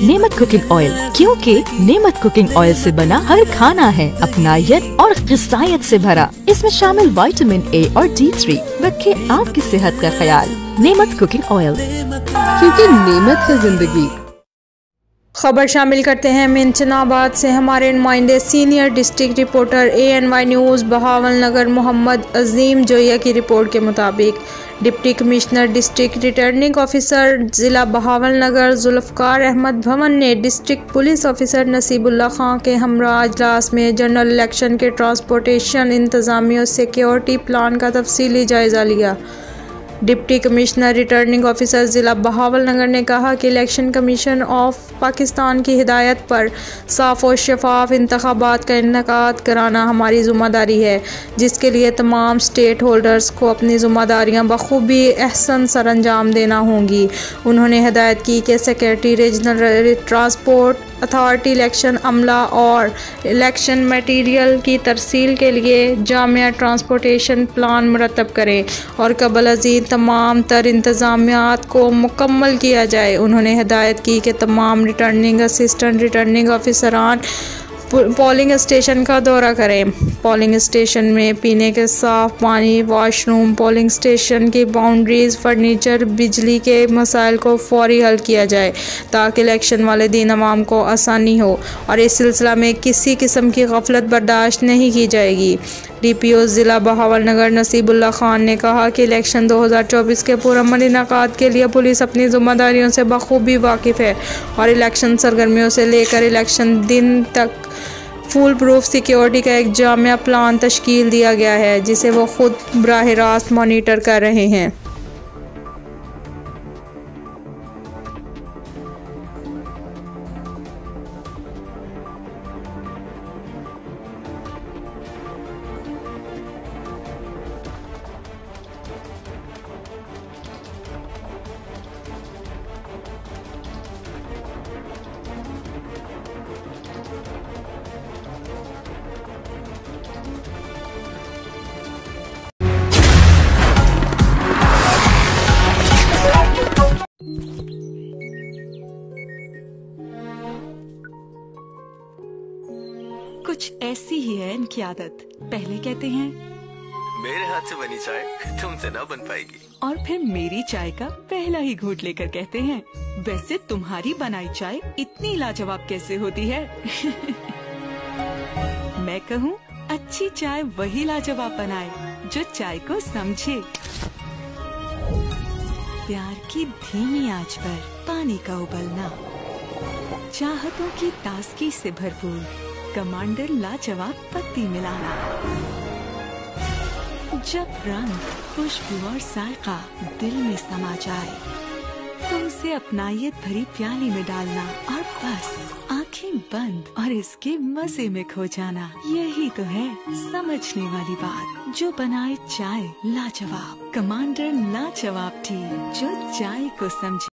नेमत cooking oil, क्योंकि नेमत कुकिंग ऑयल से बना हर खाना है अपनायत और ग़िज़ायत से भरा। इसमें शामिल विटामिन ए और D3 रखे आपकी सेहत का ख्याल। नेमत कुकिंग ऑयल, क्योंकि नेमत है जिंदगी। खबर शामिल करते हैं मेंशनाबाद से। हमारे नुमाइंदे senior district reporter ANY news Bahawalnagar Mohammad Azeem Joya की रिपोर्ट के मुताबिक deputy commissioner district returning officer ज़िला बहावलनगर जुल्फ़कार अहमद भवन ने district police officer Naseebullah Khan के हमरा अजलास में जनरल इलेक्शन के ट्रांसपोर्टेशन इंतज़ामी और सिक्योरिटी प्लान का तफसीली जायज़ा लिया। डिप्टी कमिश्नर रिटर्निंग ऑफिसर ज़िला बहावलनगर ने कहा कि इलेक्शन कमीशन ऑफ पाकिस्तान की हिदायत पर साफ़ और शफाफ इंतखाबात का इनेकाद कराना हमारी ज़िम्मेदारी है, जिसके लिए तमाम स्टेक होल्डर्स को अपनी ज़िम्मेदारियाँ बखूबी एहसन सर अंजाम देना होंगी। उन्होंने हिदायत की कि secretary regional transport authority election अमला और इलेक्शन मटीरियल की तरसील के लिए जामिया ट्रांसपोर्टेशन प्लान मुरतब करें और कबल अज़ीज़ तमाम तर इंतज़ामियात को मुकम्मल किया जाए। उन्होंने हिदायत की कि तमाम रिटर्निंग असिस्टेंट रिटर्निंग ऑफिसरान पोलिंग स्टेशन का दौरा करें। पोलिंग स्टेशन में पीने के साफ़ पानी, वॉशरूम, पोलिंग स्टेशन की बाउंड्रीज़, फर्नीचर, बिजली के मसाइल को फौरी हल किया जाए ताकि इलेक्शन वाले दिन आवाम को आसानी हो और इस सिलसिला में किसी किस्म की गफलत बर्दाश्त नहीं की जाएगी। DPO ज़िला बहावलनगर नसीबुल्लाह खान ने कहा कि इलेक्शन 2024 के पुरअमन इनेकाद के लिए पुलिस अपनी ज़िम्मेदारियों से बखूबी वाकिफ़ है और इलेक्शन सरगर्मियों से लेकर इलेक्शन दिन तक फुल प्रूफ सिक्योरिटी का एक जामिया प्लान तश्कील दिया गया है, जिसे वो खुद बराह रास्त मॉनिटर कर रहे हैं। कुछ ऐसी ही है इनकी आदत। पहले कहते हैं मेरे हाथ से बनी चाय तुमसे ना बन पाएगी, और फिर मेरी चाय का पहला ही घूंट लेकर कहते हैं वैसे तुम्हारी बनाई चाय इतनी लाजवाब कैसे होती है। मैं कहूँ अच्छी चाय वही लाजवाब बनाए जो चाय को समझे। प्यार की धीमी आंच पर पानी का उबलना, चाहतों की ताजगी से भरपूर कमांडर लाजवाब पत्ती मिलाना, जब रंग, खुशबू और जायका दिल में समा जाए तो उसे अपनायत भरी प्याली में डालना और बस आंखें बंद और इसके मजे में खो जाना। यही तो है समझने वाली बात, जो बनाए चाय लाजवाब। कमांडर लाजवाब टी, जो चाय को समझे।